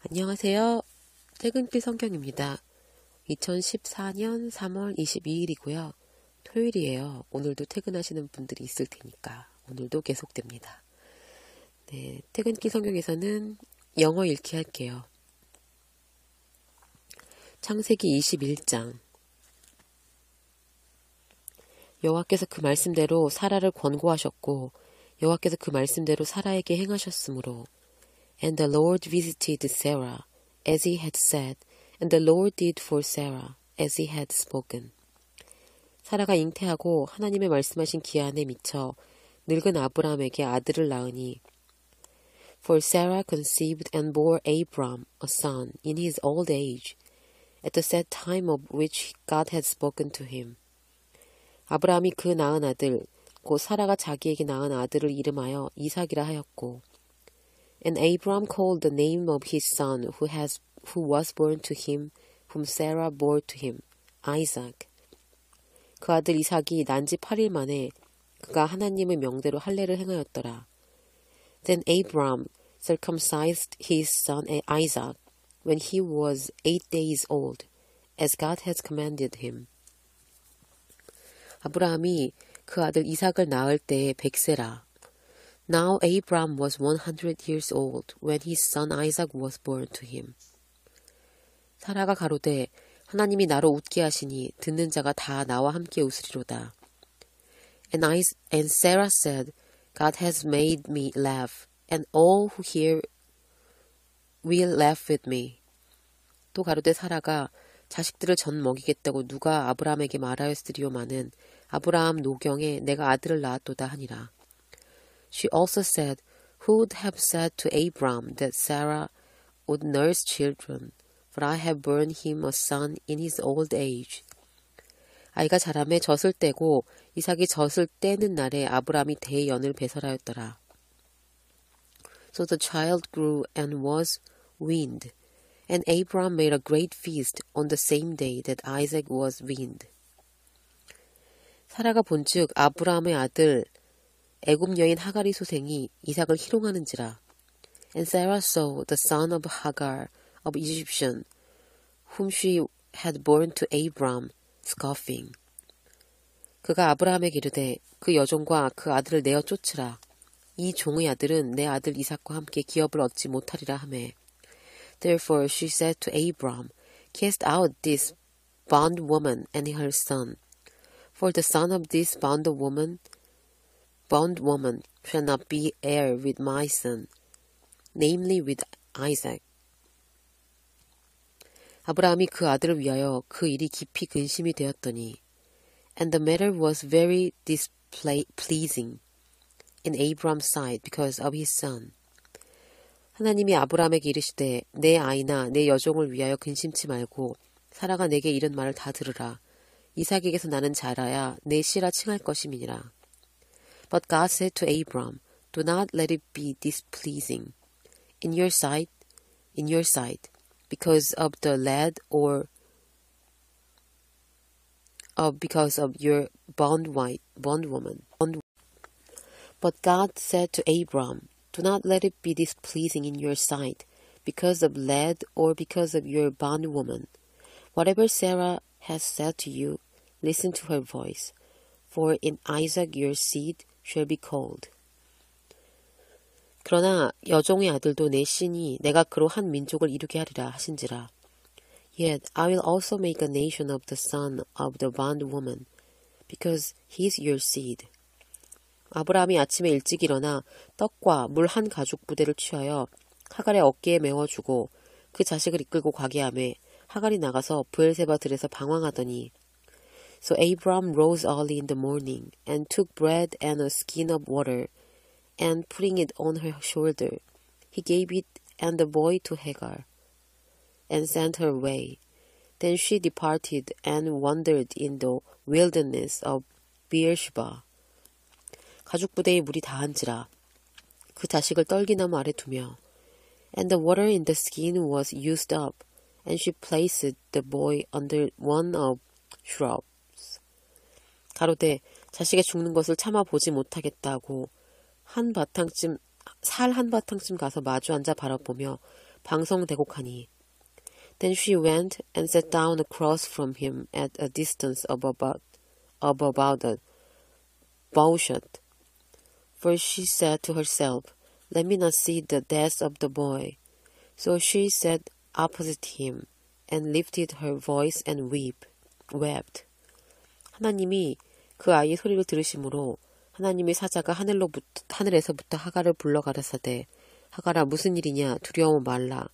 안녕하세요. 퇴근길 성경입니다. 2014년 3월 22일이고요. 토요일이에요. 오늘도 퇴근하시는 분들이 있을 테니까 오늘도 계속됩니다. 네, 퇴근길 성경에서는 영어 읽기 할게요. 창세기 21장. 여호와께서 그 말씀대로 사라를 권고하셨고 여호와께서 그 말씀대로 사라에게 행하셨으므로 And the Lord visited Sarah, as he had said, and the Lord did for Sarah, as he had spoken. 사라가 잉태하고 하나님의 말씀하신 기한에 미쳐 늙은 아브라함에게 아들을 낳으니 For Sarah conceived and bore Abram a son in his old age, at the set time of which God had spoken to him. 아브라함이 그 낳은 아들, 곧 사라가 자기에게 낳은 아들을 이름하여 이삭이라 하였고 And Abram called the name of his son who was born to him, whom Sarah bore to him, Isaac. 그 아들 이삭이 난지 8일 만에 그가 하나님의 명대로 할례를 행하였더라. Then Abram circumcised his son Isaac when he was 8 days old, as God had commanded him. 아브라함이 그 아들 이삭을 낳을 때에 100세라. Now Abram was 100 years old when his son Isaac was born to him. 사라가 가로되 하나님이 나로 웃게 하시니 듣는 자가 다 나와 함께 웃으리로다. And Sarah said, God has made me laugh, and all who hear will laugh with me. 또 가로되 사라가 자식들을 전 먹이겠다고 누가 아브라함에게 말하였으리요마는 아브라함 노경에 내가 아들을 낳았도다 하니라. She also said, Who would have said to Abram that Sarah would nurse children, for I have borne him a son in his old age. 아이가 자라매 젖을 떼고 이삭이 젖을 떼는 날에 아브람이 대연을 배설하였더라. So the child grew and was weaned, and Abram made a great feast on the same day that Isaac was weaned. 사라가 본즉 아브람의 아들 애굽 여인 하갈이 소생이 이삭을 희롱하는지라. And Sarah saw the son of Hagar of Egyptian, whom she had born to Abram, scoffing. 그가 아브라함에게 이르되 그 여종과 그 아들을 내어 쫓으라. 이 종의 아들은 내 아들 이삭과 함께 기업을 얻지 못하리라 하매. Therefore she said to Abram, Cast out this bondwoman and her son, for the son of this bondwoman shall not be heir with my son, namely with Isaac. 아브라함이 그 아들을 위하여 그 일이 깊이 근심이 되었더니 And the matter was very displeasing in Abram's sight because of his son. 하나님이 아브라함에게 이르시되 내 아이나 내 여종을 위하여 근심치 말고 사라가 내게 이른 말을 다 들으라. 이삭에게서 나는 자라야 내 씨라 칭할 것임이니라. But God said to Abram, Do not let it be displeasing in your sight, because of the lad or because of your bondwoman. But God said to Abram, Do not let it be displeasing in your sight, because of lad or because of your bondwoman. Whatever Sarah has said to you, listen to her voice, for in Isaac your seed shall be called. 그러나 여종의 아들도 내 씨니 내가 그로 한 민족을 이루게 하리라 하신지라. Yet I will also make a nation of the son of the bondwoman, because he is your seed. 아브라함이 아침에 일찍 일어나 떡과 물 한 가죽 부대를 취하여 하갈의 어깨에 메워주고 그 자식을 이끌고 가게 하매 하갈이 나가서 브엘세바 들에서 방황하더니 So Abram rose early in the morning and took bread and a skin of water, and putting it on her shoulder, he gave it and the boy to Hagar, and sent her away. Then she departed and wandered in the wilderness of Beersheba. 가죽 부대에 물이 다한지라 그 자식을 떨기나무 아래 두며 And the water in the skin was used up, and she placed the boy under one of shrubs. 가로되 자식의 죽는 것을 참아 보지 못하겠다고 살 한 바탕쯤 가서 마주 앉아 바라보며 방성대곡하니. Then she went and sat down across from him at a distance of about a bowshot. For she said to herself, Let me not see the death of the boy. So she sat opposite him and lifted her voice and wept. 하나님이 그 아이의 소리를 들으심으로 하나님의 사자가 하늘에서부터 하갈을 불러 가라사대 하갈아 무슨 일이냐 두려워 말라.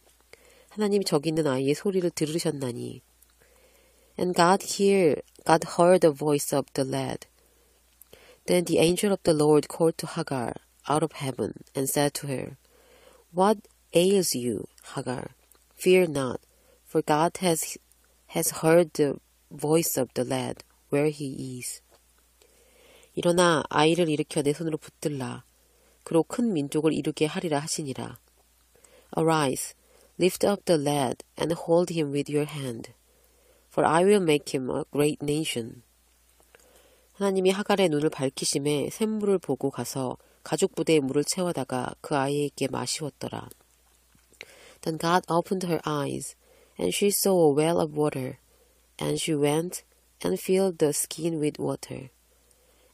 하나님이 저기 있는 아이의 소리를 들으셨나니. And God heard the voice of the lad. Then the angel of the Lord called to Hagar out of heaven and said to her, What ails you, Hagar? Fear not, for God has heard the voice of the lad where he is. 일어나 아이를 일으켜 내 손으로 붙들라. 그로 큰 민족을 이루게 하리라 하시니라. Arise, lift up the lad and hold him with your hand, for I will make him a great nation. 하나님이 하갈의 눈을 밝히심에 샘물을 보고 가서 가죽 부대에 물을 채워다가 그 아이에게 마시웠더라. Then God opened her eyes, and she saw a well of water, and she went and filled the skin with water,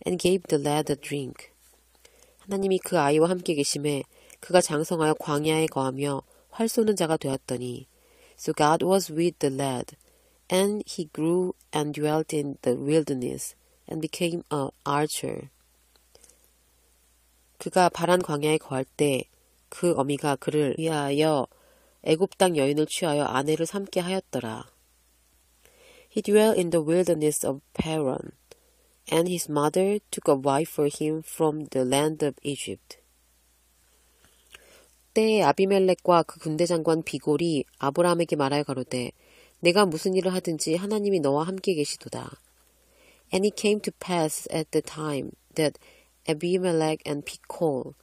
and gave the lad a drink. 하나님이 그 아이와 함께 계심에 그가 장성하여 광야에 거하며 활 쏘는 자가 되었더니, So God was with the lad, and he grew and dwelt in the wilderness, and became an archer. 그가 바란 광야에 거할 때 그 어미가 그를 위하여 애굽 땅 여인을 취하여 아내를 삼게 하였더라. He dwelt in the wilderness of Paran, and his mother took a wife for him from the land of Egypt. 때에 아비멜렉과 그 군대 장관 비골이 아브라함에게 말하여 가로되 내가 무슨 일을 하든지 하나님이 너와 함께 계시도다. And it came to pass at the time that Abimelech and Phicol,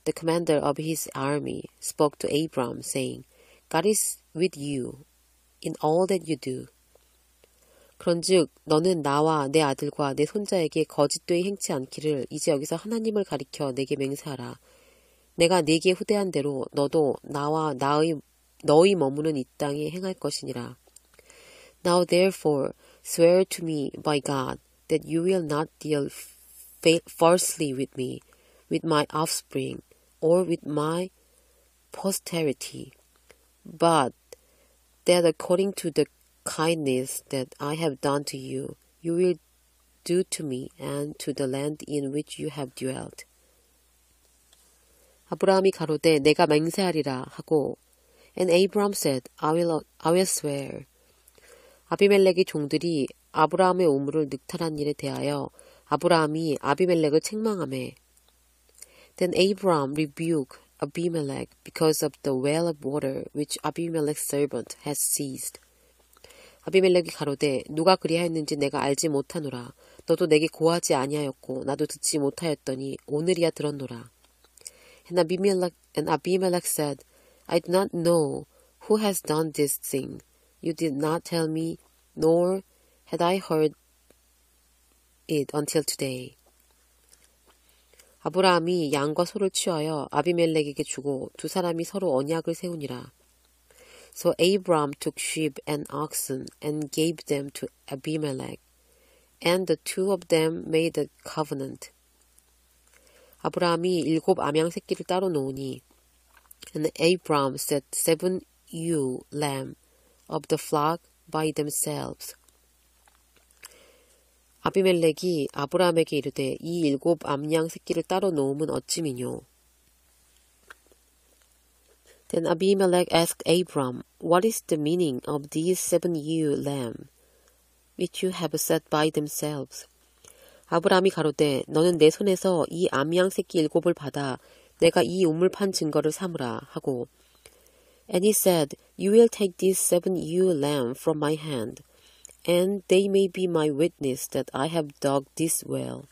the commander of his army, spoke to Abram, saying, God is with you in all that you do. 그런즉 너는 나와 내 아들과 내 손자에게 거짓되이 행치 않기를 이제 여기서 하나님을 가리켜 내게 맹세하라. 내가 네게 후대한 대로 너도 나와 너희 머무는 이 땅에 행할 것이니라. Now therefore swear to me by God that you will not deal falsely with me, with my offspring, or with my posterity, but that according to the kindness that I have done to you, you will do to me and to the land in which you have dwelt. 아브라함이 가로되 내가 맹세하리라 하고, and Abram said, I will swear. 아비멜렉의 종들이 아브라함의 우물을 늑탈한 일에 대하여 아브라함이 아비멜렉을 책망하매, Then Abram rebuked Abimelech because of the well of water which Abimelech's servant had seized. 아비멜렉이 가로되 누가 그리하였는지 내가 알지 못하노라. 너도 내게 고하지 아니하였고 나도 듣지 못하였더니 오늘이야 들었노라. And Abimelech said, I do not know who has done this thing. You did not tell me, nor had I heard it until today. 아브라함이 양과 소를 취하여 아비멜렉에게 주고 두 사람이 서로 언약을 세우니라. So Abram took sheep and oxen and gave them to Abimelech, and the two of them made a covenant. 아브라함이 7 암양 새끼를 따로 놓으니, and Abram set 7 ewe lamb of the flock by themselves. 아비멜렉이 아브라함에게 이르되 이 7 암양 새끼를 따로 놓음은 어찌미뇨. Then Abimelech asked Abram, What is the meaning of these 7 ewe lamb, which you have set by themselves? 아브라함이 가로되 너는 내 손에서 이 암양 새끼 7을 받아 내가 이 우물 판 증거를 삼으라 하고, And he said, You will take these 7 ewe lamb from my hand, and they may be my witness that I have dug this well.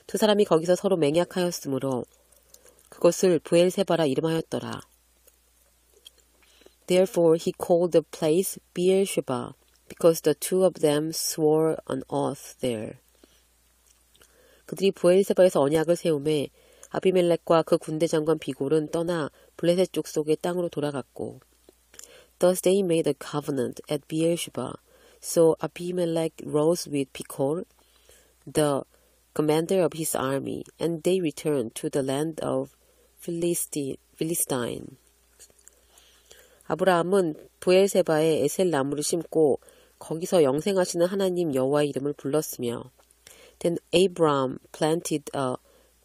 두 사람이 거기서 서로 맹약하였으므로 그것을 브엘세바라 이름하였더라. Therefore he called the place Beersheba, because the two of them swore an oath there. 그들이 브엘세바에서 언약을 세우매 아비멜렉과 그 군대 장관 비골은 떠나 블레셋 족속의 땅으로 돌아갔고, Thus they made a covenant at Beersheba. So Abimelech rose with Pichol, the commander of his army, and they returned to the land of Philistine. 아브라함은 브엘세바에 에셀 나무를 심고 거기서 영생하시는 하나님 여호와의 이름을 불렀으며 Then Abram planted a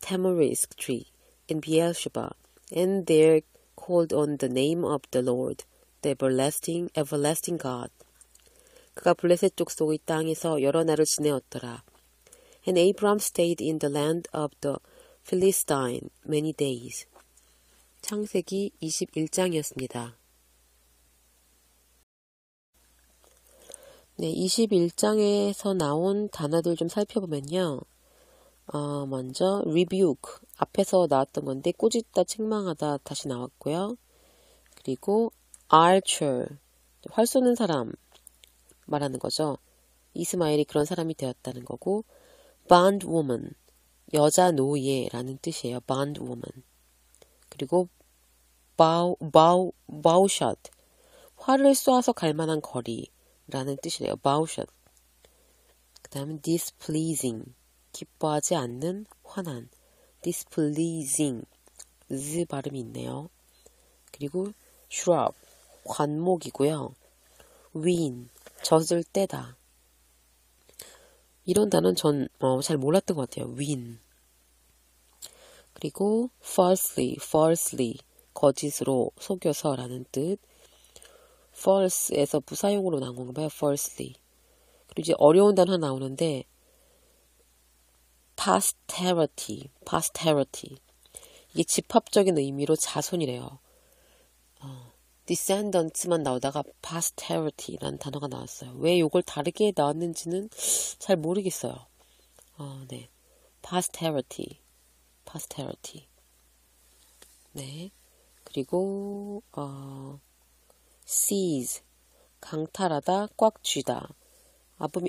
tamarisk tree in Beersheba, and there called on the name of the Lord, the everlasting God. 그가 블레셋 족속의 땅에서 여러 날을 지내었더라. And Abram stayed in the land of the Philistine many days. 창세기 21장이었습니다. 네, 21장에서 나온 단어들 좀 살펴보면요. 먼저 rebuke, 앞에서 나왔던 건데 꾸짖다, 책망하다 다시 나왔고요. 그리고 archer, 활 쏘는 사람 말하는 거죠. 이스마엘이 그런 사람이 되었다는 거고 bondwoman, 여자 노예라는 뜻이에요. bondwoman. 그리고 bowshot, 활을 쏘아서 갈 만한 거리라는 뜻이래요. bowshot. 그 다음에 displeasing, 기뻐하지 않는, 화난. displeasing, z 발음이 있네요. 그리고 shrub, 관목이고요. wean, 젖을 떼다. 이런 단어는 전 잘 몰랐던 것 같아요. wean. 그리고 falsely, 거짓으로 속여서라는 뜻. false에서 부사용으로 나온 건가 봐요. falsely. 그리고 이제 어려운 단어 하나 나오는데 posterity. 이게 집합적인 의미로 자손이래요. descendants만 나오다가 posterity라는 단어가 나왔어요. 왜 이걸 다르게 나왔는지는 잘 모르겠어요. 네, posterity. 네, 그리고 seize, 강탈하다, 꽉 쥐다.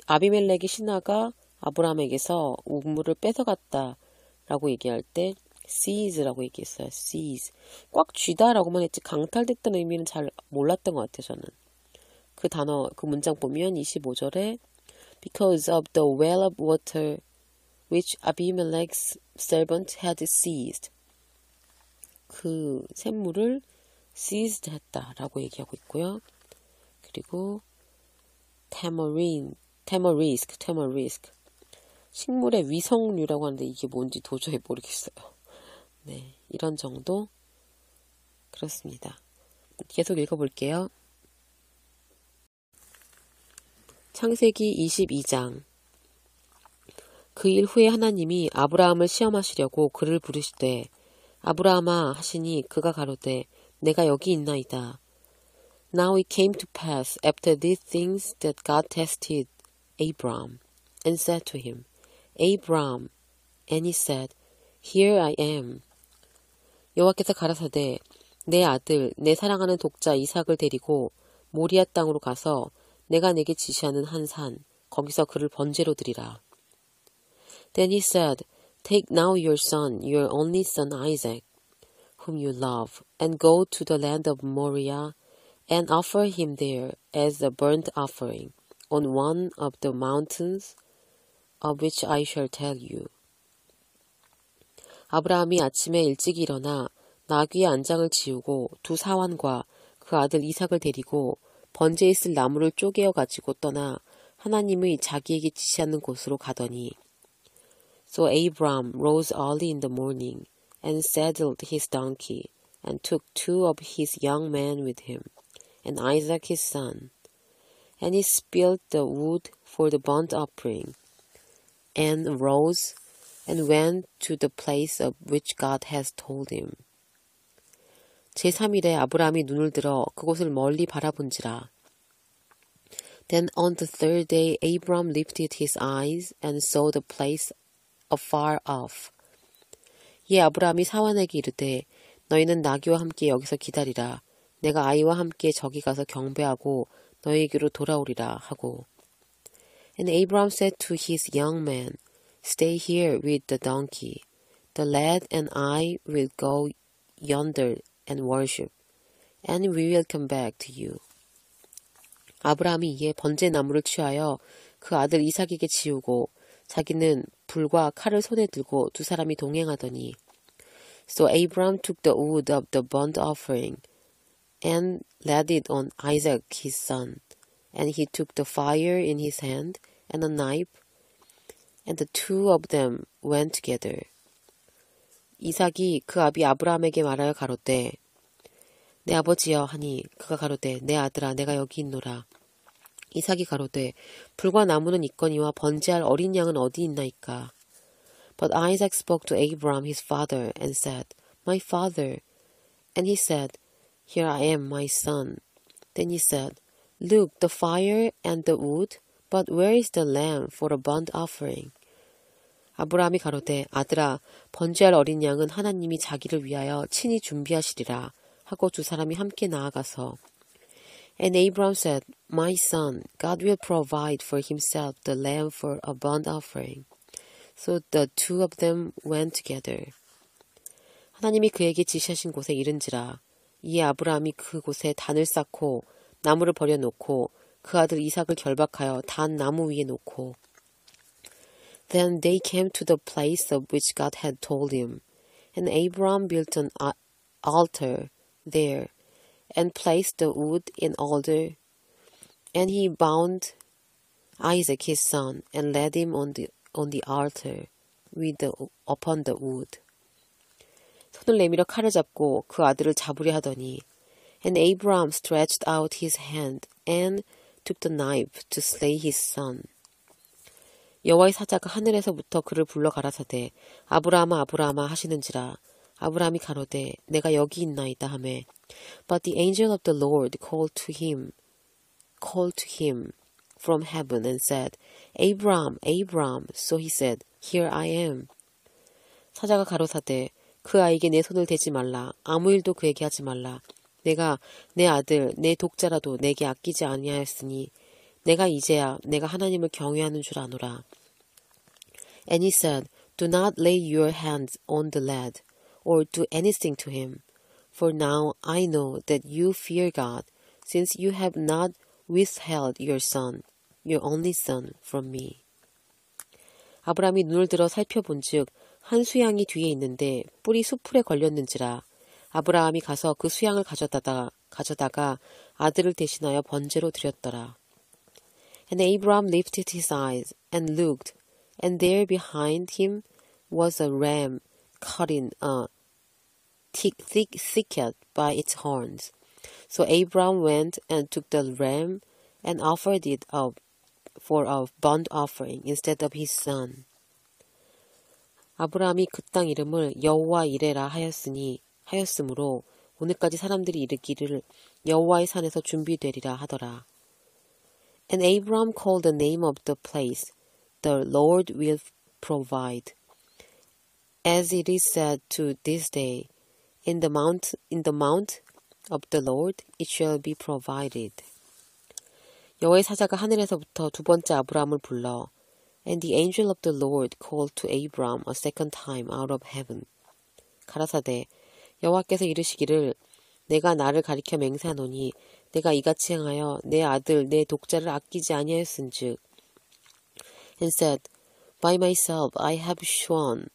아비멜렉의 신하가 아브라함에게서 우물을 뺏어갔다라고 얘기할 때 seize라고 얘기했어요. seize. 꽉 쥐다라고만 했지 강탈됐다는 의미는 잘 몰랐던 것 같아요. 저는. 그 단어, 그 문장 보면 25절에 Because of the well of water which Abimelech's servant had seized. 그 샘물을 seized 했다라고 얘기하고 있고요. 그리고 tamarisk. 식물의 위성류라고 하는데 이게 뭔지 도저히 모르겠어요. 네, 이런 정도 그렇습니다. 계속 읽어볼게요. 창세기 22장. 그 일 후에 하나님이 아브라함을 시험하시려고 그를 부르시되 아브라함아 하시니 그가 가로되 내가 여기 있나이다. Now it came to pass after these things that God tested Abram and said to him, Abram, and he said, Here I am. 여호와께서 가라사대 내 아들 내 사랑하는 독자 이삭을 데리고 모리아 땅으로 가서 내가 내게 지시하는 한 산 거기서 그를 번제로 드리라. Then he said, Take now your son, your only son Isaac, whom you love, and go to the land of Moriah, and offer him there as a burnt offering on one of the mountains of which I shall tell you. 아브라함이 아침에 일찍 일어나 나귀의 안장을 지우고 두 사환과 그 아들 이삭을 데리고 번제에 쓸 나무를 쪼개어 가지고 떠나 하나님의 자기에게 지시하는 곳으로 가더니 So Abram rose early in the morning and saddled his donkey and took 2 of his young men with him and Isaac his son. And he spilled the wood for the burnt offering and rose and went to the place of which God has told him. 제3일에 아브라함이 눈을 들어 그곳을 멀리 바라본지라. Then on the third day Abram lifted his eyes and saw the place afar off. 이에 아브라함이 사환에게 이르되 너희는 나귀와 함께 여기서 기다리라. 내가 아이와 함께 저기 가서 경배하고 너희에게로 돌아오리라 하고. And Abram said to his young men, Stay here with the donkey. The lad and I will go yonder and worship, and we will come back to you. 아브라함이 이에 번제나무를 취하여 그 아들 이삭에게 지우고 자기는 불과 칼을 손에 들고 두 사람이 동행하더니 So Abraham took the wood of the burnt offering and laid it on Isaac his son. And he took the fire in his hand and a knife, and the two of them went together. 이삭이 그 아비 아브라함에게 말하여 가로되 내 아버지여 하니 그가 가로되 내 아들아 내가 여기 있노라. 이삭이 가로되 불과 나무는 있거니와 번제할 어린 양은 어디 있나이까. But Isaac spoke to Abraham his father and said, My father. And he said, Here I am, my son. Then he said, Look, the fire and the wood, but where is the lamb for a burnt offering? 아브라함이 가로되 아들아 번제할 어린 양은 하나님이 자기를 위하여 친히 준비하시리라 하고 두 사람이 함께 나아가서 And Abraham said, My son, God will provide for himself the lamb for a burnt offering. So the two of them went together. 하나님이 그에게 지시하신 곳에 이른지라 이에 아브라함이 그곳에 단을 쌓고 나무를 버려놓고 그 아들 이삭을 결박하여 단 나무 위에 놓고 Then they came to the place of which God had told him, and Abraham built an altar there, and placed the wood in order, and he bound Isaac his son, and laid him on the altar upon the wood. 손을 내밀어 칼을 잡고 그 아들을 잡으려 하더니, and Abraham stretched out his hand, and took the knife to slay his son. 여호와의 사자가 하늘에서부터 그를 불러 가라사대 아브라함아 아브라함아 하시는지라 아브라함이 가로되 내가 여기 있나이다 하매 But the angel of the Lord called to him from heaven and said Abraham Abraham So he said Here I am. 사자가 가로사대 그 아이에게 내 손을 대지 말라 아무 일도 그에게 하지 말라 내가 내 아들 내 독자라도 내게 아끼지 아니하였으니 내가 이제야 내가 하나님을 경외하는 줄 아노라. And he said, Do not lay your hands on the lad, or do anything to him. For now I know that you fear God, since you have not withheld your son, your only son, from me. 아브라함이 눈을 들어 살펴본즉 한 수양이 뒤에 있는데 뿔이 수풀에 걸렸는지라. 아브라함이 가서 그 수양을 가져다가 아들을 대신하여 번제로 드렸더라. And Abraham lifted his eyes and looked, and there behind him was a ram caught in a thick thicket by its horns. So Abraham went and took the ram and offered it up for a burnt offering instead of his son. 아브라함이 그 땅 이름을 여호와 이레라 하였으므로 오늘까지 사람들이 이르기를 여호와의 산에서 준비되리라 하더라. And Abraham called the name of the place, The Lord will provide. As it is said to this day, in the mount of the Lord it shall be provided. 여호와의 사자가 하늘에서부터 두 번째 아브라함을 불러, And the angel of the Lord called to Abraham a second time out of heaven. 가라사대 여호와께서 이르시기를 내가 나를 가리켜 맹세하노니 내가 이같이 행하여 내 아들 내 독자를 아끼지 아니하였은즉 and said by myself I have sworn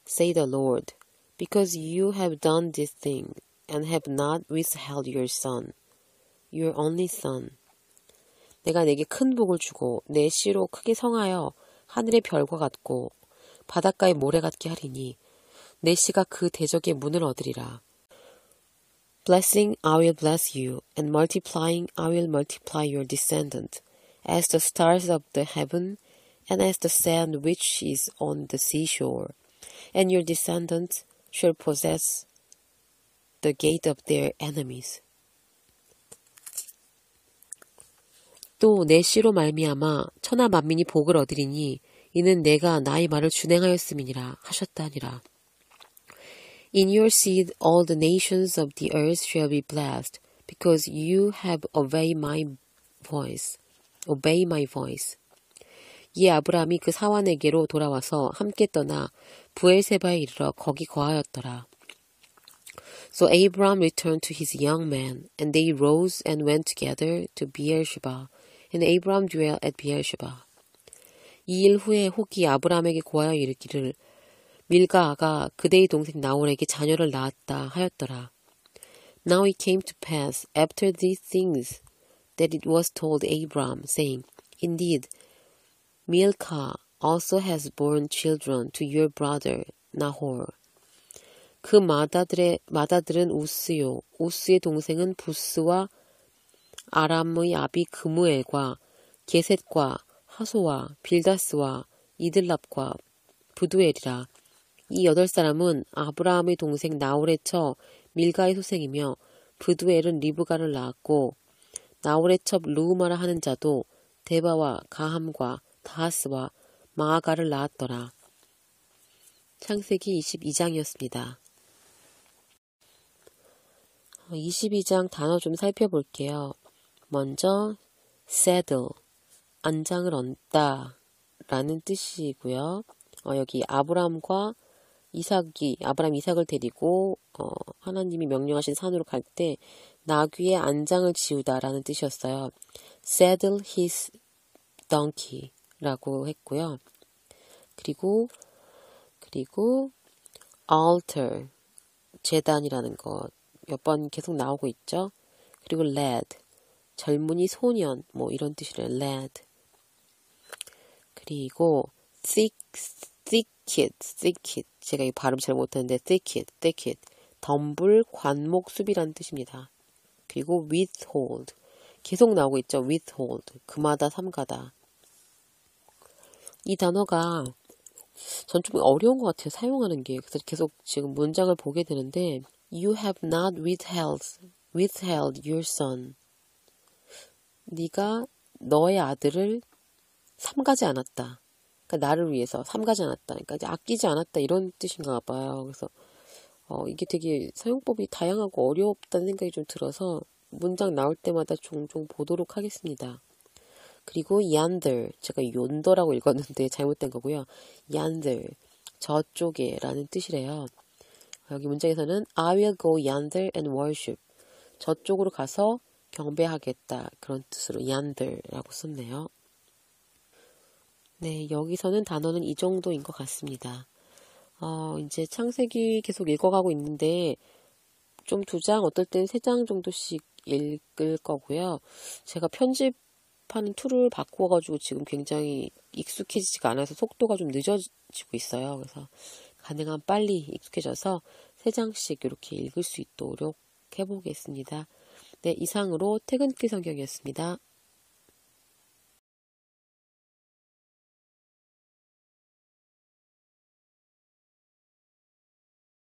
say the Lord because you have done this thing and have not withheld your son your only son 내가 내게 큰 복을 주고 내 씨로 크게 성하여 하늘의 별과 같고 바닷가의 모래 같게 하리니 내 씨가 그 대적의 문을 얻으리라. Blessing, I will bless you, and multiplying, I will multiply your descendant, as the stars of the heaven, and as the sand which is on the seashore. And your descendants shall possess the gate of their enemies. 또 내 씨로 말미암아 천하 만민이 복을 얻으리니 이는 내가 나의 말을 준행하였음이니라 하셨다니라. In your seed all the nations of the earth shall be blessed, because you have obeyed my voice. 이에 아브라함이 그 사환에게로 돌아와서 함께 떠나 부엘세바에 이르러 거기 거하였더라. So Abram returned to his young men, and they rose and went together to Beersheba, and Abram dwelt at Beersheba. 이 일 후에 혹이 아브라함에게 고하여 이르기를 밀가가 그대의 동생 나홀에게 자녀를 낳았다 하였더라. Now it came to pass after these things that it was told Abram, saying, Indeed, Milcah also has borne children to your brother Nahor. 그 마다들은 우스요. 우스의 동생은 부스와 아람의 아비 그무엘과 게셋과 하소와 빌다스와 이들랍과 부두엘이라. 이 8사람은 아브라함의 동생 나홀의 처 밀가의 소생이며 부두엘은 리브가를 낳았고 나홀의 첩 르우마라 하는 자도 데바와 가함과 다하스와 마아가를 낳았더라. 창세기 22장이었습니다. 22장 단어 좀 살펴볼게요. 먼저 saddle, 안장을 얹다 라는 뜻이고요. 여기 아브라함 이삭을 데리고 하나님이 명령하신 산으로 갈 때 나귀의 안장을 지우다 라는 뜻이었어요. saddle his donkey 라고 했고요. 그리고 altar, 제단이라는 것 몇 번 계속 나오고 있죠. 그리고 lad, 젊은이 소년 뭐 이런 뜻이래요. lad. 그리고 thicket, 제가 이 발음 잘 못하는데 thicket, 덤불, 관목, 숲이라는 뜻입니다. 그리고 withhold, 계속 나오고 있죠. withhold, 금하다, 삼가다. 이 단어가 전 좀 어려운 것 같아요. 사용하는 게. 그래서 계속 지금 문장을 보게 되는데 You have not withheld your son. 네가 너의 아들을 삼가지 않았다. 그러니까 나를 위해서 삼가지 않았다. 그러니까 이제 아끼지 않았다 이런 뜻인가 봐요. 그래서 이게 되게 사용법이 다양하고 어렵다는 생각이 좀 들어서 문장 나올 때마다 종종 보도록 하겠습니다. 그리고 yonder, 제가 욘더라고 읽었는데 잘못된 거고요. yonder, 저쪽에 라는 뜻이래요. 여기 문장에서는 I will go yonder and worship. 저쪽으로 가서 경배하겠다. 그런 뜻으로 yander라고 썼네요. 네, 여기서는 단어는 이 정도인 것 같습니다. 이제 창세기 계속 읽어가고 있는데 좀 2장, 어떨 땐 3장 정도씩 읽을 거고요. 제가 편집하는 툴을 바꾸어가지고 지금 굉장히 익숙해지지가 않아서 속도가 좀 늦어지고 있어요. 그래서 가능한 빨리 익숙해져서 3장씩 이렇게 읽을 수 있도록 해보겠습니다. 네, 이상으로 퇴근길 성경이었습니다.